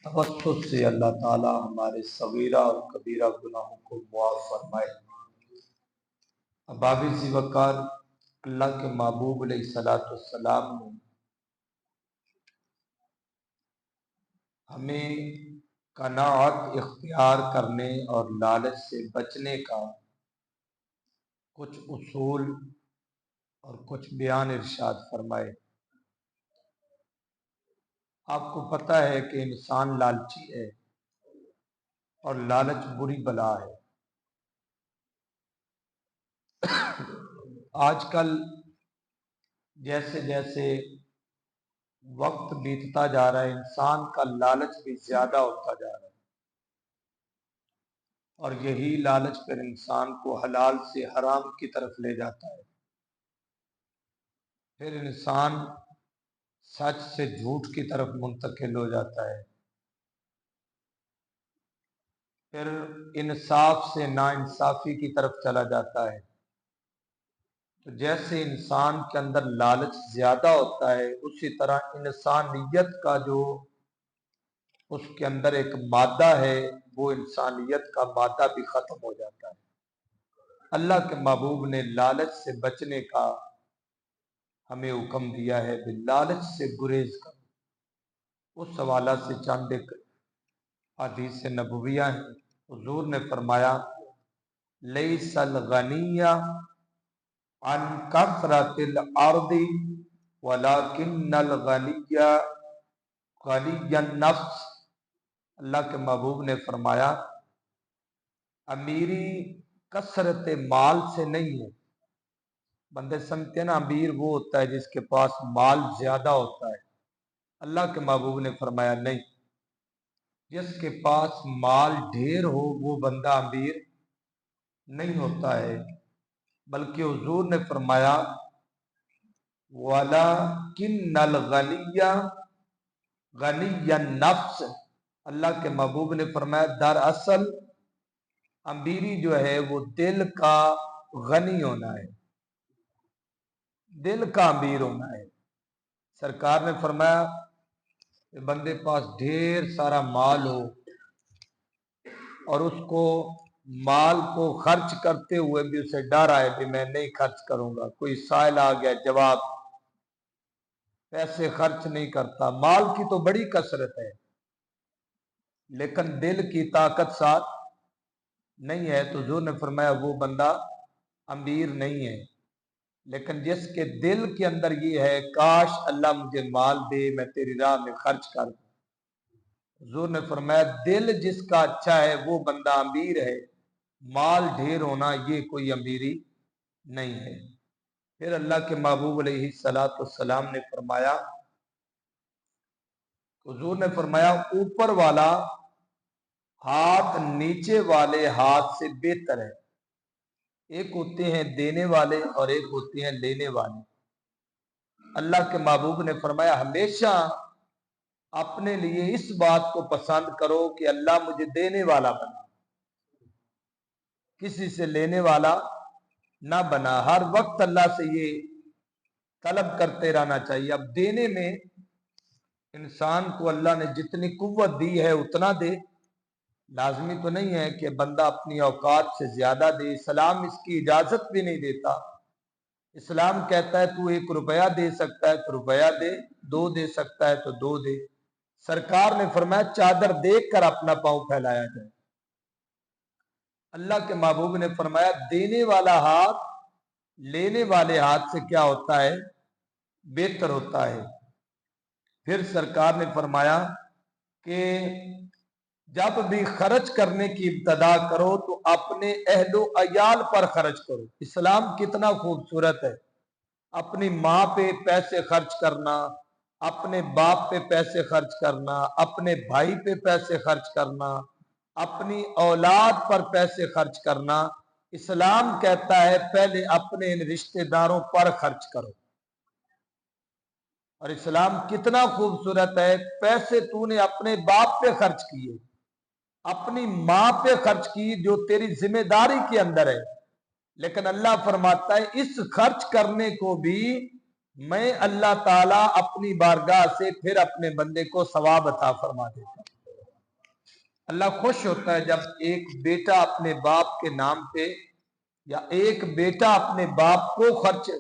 توسط سے اللہ تعالی ہمارے صغیرہ اور کبیرہ گناہوں کو معاف فرمائے۔ اباب ذی وقار اللہ کے محبوب علیہ الصلوۃ والسلام نے ہمیں قناعت اختیار کرنے اور لالچ سے بچنے کا کچھ اصول اور کچھ بیان ارشاد فرمائے۔ آپ کو پتہ ہے کہ انسان لالچی ہے اور لالچ بری بلا ہے۔ آج کل جیسے جیسے وقت بیتتا جا رہا ہے انسان کا لالچ بھی زیادہ ہوتا جا رہا ہے، اور یہی لالچ پھر انسان کو حلال سے حرام کی طرف لے جاتا ہے۔ پھر انسان سچ سے جھوٹ کی طرف منتقل ہو جاتا ہے، پھر انصاف سے ناانصافی کی طرف چلا جاتا ہے۔ تو جیسے انسان کے اندر لالچ زیادہ ہوتا ہے، اسی طرح انسانیت کا جو اس کے اندر ایک مادہ ہے وہ انسانیت کا مادہ بھی ختم ہو جاتا ہے۔ اللہ کے محبوب نے لالچ سے بچنے کا ہمیں حکم دیا ہے کہ لالچ سے گریز کرو۔ اس حوالہ سے چند ایک حدیث نبویہ ہیں۔ حضور نے فرمایا لیس الغنی عن کثرت الارض ولکن الغنی غنی النفس۔ اللہ کے محبوب نے فرمایا امیری کثرت مال سے نہیں ہے۔ بندے سمجھتے ہیں نا امیر وہ ہوتا ہے جس کے پاس مال زیادہ ہوتا ہے، اللہ کے محبوب نے فرمایا نہیں، جس کے پاس مال ڈھیر ہو وہ بندہ امیر نہیں ہوتا ہے، بلکہ حضور نے فرمایا وَلَكِنَّ الْغَنِيَّ غَنِيَّ النَّفْسِ۔ اللہ کے محبوب نے فرمایا دراصل امیری جو ہے وہ دل کا غنی ہونا ہے، دل کا امیر ہونا ہے۔ سرکار نے فرمایا کہ بندے پاس ڈھیر سارا مال ہو اور اس کو مال کو خرچ کرتے ہوئے بھی اسے ڈر آئے کہ میں نہیں خرچ کروں گا، کوئی سائل آ گیا جواب، پیسے خرچ نہیں کرتا۔ مال کی تو بڑی کثرت ہے لیکن دل کی طاقت ساتھ نہیں ہے، تو حضور نے فرمایا وہ بندہ امیر نہیں ہے۔ لیکن جس کے دل کے اندر یہ ہے کاش اللہ مجھے مال دے میں تیری راہ میں خرچ کر دوں، حضور نے فرمایا دل جس کا اچھا ہے وہ بندہ امیر ہے، مال ڈھیر ہونا یہ کوئی امیری نہیں ہے۔ پھر اللہ کے محبوب علیہ الصلوۃ والسلام نے فرمایا، حضور نے فرمایا اوپر والا ہاتھ نیچے والے ہاتھ سے بہتر ہے۔ ایک ہوتے ہیں دینے والے اور ایک ہوتے ہیں لینے والے۔ اللہ کے محبوب نے فرمایا ہمیشہ اپنے لیے اس بات کو پسند کرو کہ اللہ مجھے دینے والا بنا، کسی سے لینے والا نہ بنا۔ ہر وقت اللہ سے یہ طلب کرتے رہنا چاہیے۔ اب دینے میں انسان کو اللہ نے جتنی قوت دی ہے اتنا دے، لازمی تو نہیں ہے کہ بندہ اپنی اوقات سے زیادہ دے۔ اسلام اس کی اجازت بھی نہیں دیتا۔ اسلام کہتا ہے تو 1 روپیہ دے سکتا ہے تو روپیہ دے، 2 دے سکتا ہے تو 2 دے۔ سرکار نے فرمایا چادر دیکھ کر اپنا پاؤں پھیلایا جائے۔ اللہ کے محبوب نے فرمایا دینے والا ہاتھ لینے والے ہاتھ سے کیا ہوتا ہے؟ بہتر ہوتا ہے۔ پھر سرکار نے فرمایا کہ جب بھی خرچ کرنے کی ابتدا کرو تو اپنے اہل و عیال پر خرچ کرو۔ اسلام کتنا خوبصورت ہے، اپنی ماں پہ پیسے خرچ کرنا، اپنے باپ پہ پیسے خرچ کرنا، اپنے بھائی پہ پیسے خرچ کرنا، اپنی اولاد پر پیسے خرچ کرنا۔ اسلام کہتا ہے پہلے اپنے ان رشتہ داروں پر خرچ کرو۔ اور اسلام کتنا خوبصورت ہے، پیسے تو نے اپنے باپ پہ خرچ کیے، اپنی ماں پہ خرچ کی جو تیری ذمہ داری کے اندر ہے، لیکن اللہ فرماتا ہے اس خرچ کرنے کو بھی میں اللہ تعالیٰ اپنی بارگاہ سے پھر اپنے بندے کو ثواب عطا فرما دیتا ہوں۔ اللہ خوش ہوتا ہے جب ایک بیٹا اپنے باپ کے نام پہ یا ایک بیٹا اپنے باپ کو خرچ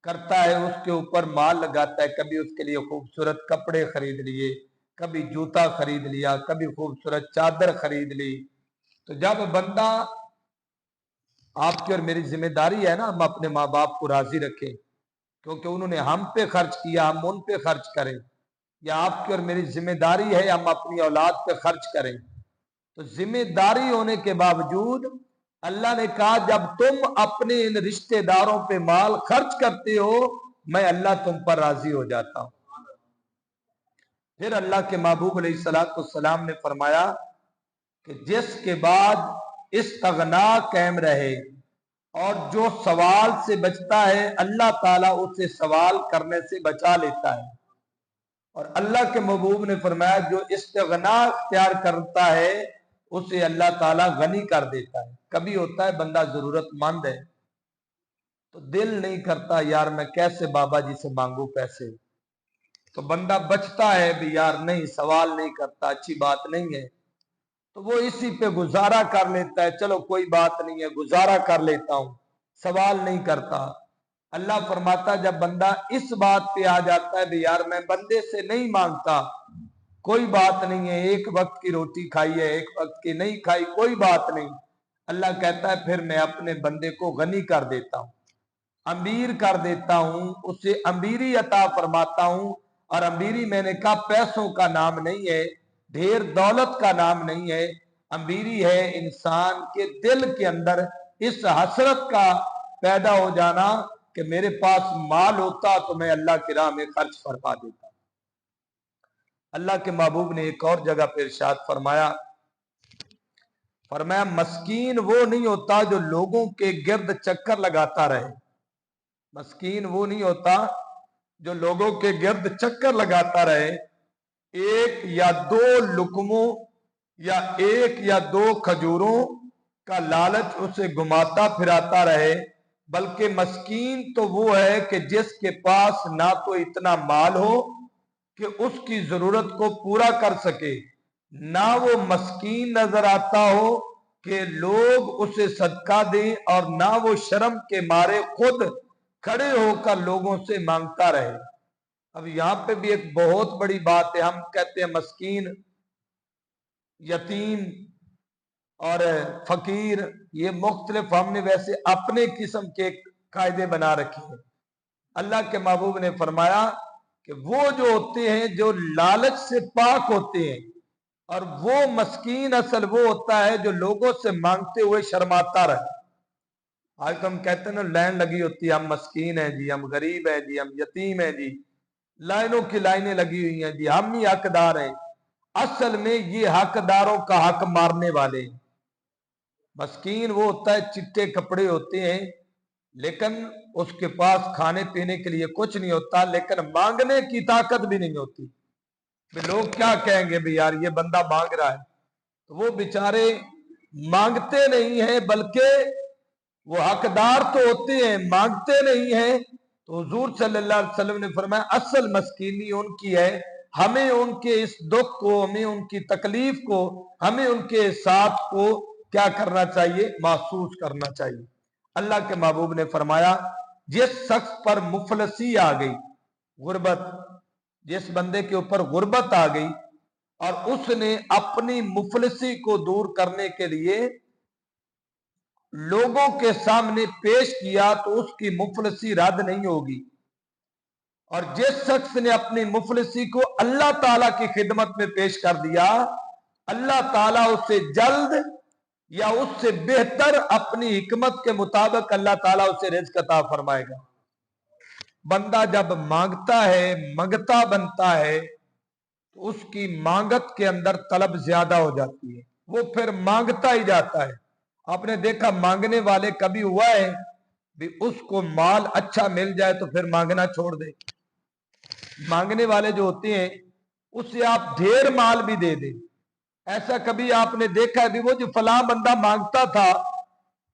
کرتا ہے، اس کے اوپر مال لگاتا ہے، کبھی اس کے لیے خوبصورت کپڑے خرید لیے، کبھی جوتا خرید لیا، کبھی خوبصورت چادر خرید لی۔ تو جب بندہ، آپ کی اور میری ذمہ داری ہے نا ہم اپنے ماں باپ کو راضی رکھیں، کیونکہ انہوں نے ہم پہ خرچ کیا، ہم ان پہ خرچ کریں، یا آپ کی اور میری ذمہ داری ہے ہم اپنی اولاد پہ خرچ کریں۔ تو ذمہ داری ہونے کے باوجود اللہ نے کہا جب تم اپنے ان رشتہ داروں پہ مال خرچ کرتے ہو میں اللہ تم پر راضی ہو جاتا ہوں۔ پھر اللہ کے محبوب علیہ السلام نے فرمایا کہ جس کے بعد استغنا قائم رہے اور جو سوال سے بچتا ہے اللہ تعالیٰ اسے سوال کرنے سے بچا لیتا ہے۔ اور اللہ کے محبوب نے فرمایا جو استغنا اختیار کرتا ہے اسے اللہ تعالیٰ غنی کر دیتا ہے۔ کبھی ہوتا ہے بندہ ضرورت مند ہے تو دل نہیں کرتا یار میں کیسے بابا جی سے مانگوں پیسے، تو بندہ بچتا ہے بھی یار نہیں سوال نہیں کرتا، اچھی بات نہیں ہے، تو وہ اسی پہ گزارا کر لیتا ہے، چلو کوئی بات نہیں ہے گزارا کر لیتا ہوں، سوال نہیں کرتا۔ اللہ فرماتا جب بندہ اس بات پہ آ جاتا ہے بھی یار میں بندے سے نہیں مانگتا، کوئی بات نہیں ہے، ایک وقت کی روٹی کھائی ہے ایک وقت کی نہیں کھائی کوئی بات نہیں، اللہ کہتا ہے پھر میں اپنے بندے کو غنی کر دیتا ہوں، امیر کر دیتا ہوں، اسے امیری عطا فرماتا ہوں۔ اور امیری میں نے کہا پیسوں کا نام نہیں ہے، ڈھیر دولت کا نام نہیں ہے، امیری ہے انسان کے دل کے اندر اس حسرت کا پیدا ہو جانا کہ میرے پاس مال ہوتا تو میں اللہ کی راہ میں خرچ فرما دیتا۔ اللہ کے محبوب نے ایک اور جگہ پہ ارشاد فرمایا مسکین وہ نہیں ہوتا جو لوگوں کے گرد چکر لگاتا رہے، مسکین وہ نہیں ہوتا جو لوگوں کے گرد چکر لگاتا رہے، ایک یا دو لقموں یا ایک یا دو کھجوروں کا لالچ اسے گھماتا پھراتا رہے، بلکہ مسکین تو وہ ہے کہ جس کے پاس نہ تو اتنا مال ہو کہ اس کی ضرورت کو پورا کر سکے، نہ وہ مسکین نظر آتا ہو کہ لوگ اسے صدقہ دیں، اور نہ وہ شرم کے مارے خود کھڑے ہو کر لوگوں سے مانگتا رہے۔ اب یہاں پہ بھی ایک بہت بڑی بات ہے، ہم کہتے ہیں مسکین، یتیم اور فقیر، یہ مختلف ہم نے ویسے اپنے قسم کے قاعدے بنا رکھے ہیں۔ اللہ کے محبوب نے فرمایا کہ وہ جو ہوتے ہیں جو لالچ سے پاک ہوتے ہیں، اور وہ مسکین اصل وہ ہوتا ہے جو لوگوں سے مانگتے ہوئے شرماتا رہے۔ آج تو ہم کہتے ہیں نا لائن لگی ہوتی ہے، ہم مسکین ہیں جی، ہم غریب ہیں جی، ہم یتیم ہیں جی، لائنوں کی لائنیں لگی ہوئی ہیں جی، ہم ہی حقدار ہیں۔ اصل میں یہ حقداروں کا حق مارنے والے ہیں۔ مسکین وہ ہوتا ہے چٹے کپڑے ہوتے ہیں لیکن اس کے پاس کھانے پینے کے لیے کچھ نہیں ہوتا، لیکن مانگنے کی طاقت بھی نہیں ہوتی، لوگ کیا کہیں گے بھی یار یہ بندہ مانگ رہا ہے، تو وہ بیچارے مانگتے نہیں ہیں بلکہ وہ حقدار تو ہوتے ہیں مانگتے نہیں ہیں۔ تو حضور صلی اللہ علیہ وسلم نے فرمایا اصل مسکینی ان کی ہے، ہمیں ان کے اس دکھ کو، ہمیں ان کی تکلیف کو، ہمیں ان کے ساتھ کو کیا کرنا چاہیے، محسوس کرنا چاہیے۔ اللہ کے محبوب نے فرمایا جس شخص پر مفلسی آ گئی، غربت، جس بندے کے اوپر غربت آ گئی اور اس نے اپنی مفلسی کو دور کرنے کے لیے لوگوں کے سامنے پیش کیا تو اس کی مفلسی رد نہیں ہوگی، اور جس شخص نے اپنی مفلسی کو اللہ تعالی کی خدمت میں پیش کر دیا اللہ تعالیٰ اس سے جلد یا اس سے بہتر اپنی حکمت کے مطابق اللہ تعالیٰ اسے رزق عطا فرمائے گا۔ بندہ جب مانگتا ہے، منگتا بنتا ہے، تو اس کی مانگت کے اندر طلب زیادہ ہو جاتی ہے، وہ پھر مانگتا ہی جاتا ہے۔ آپ نے دیکھا مانگنے والے کبھی ہوا ہے بھی اس کو مال اچھا مل جائے تو پھر مانگنا چھوڑ دے؟ مانگنے والے جو ہوتے ہیں اسے آپ ڈھیر مال بھی دے دیں، ایسا کبھی آپ نے دیکھا ہے بھی وہ جو فلاں بندہ مانگتا تھا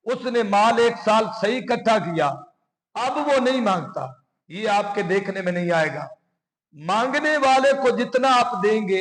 اس نے مال ایک سال صحیح اکٹھا کیا اب وہ نہیں مانگتا؟ یہ آپ کے دیکھنے میں نہیں آئے گا۔ مانگنے والے کو جتنا آپ دیں گے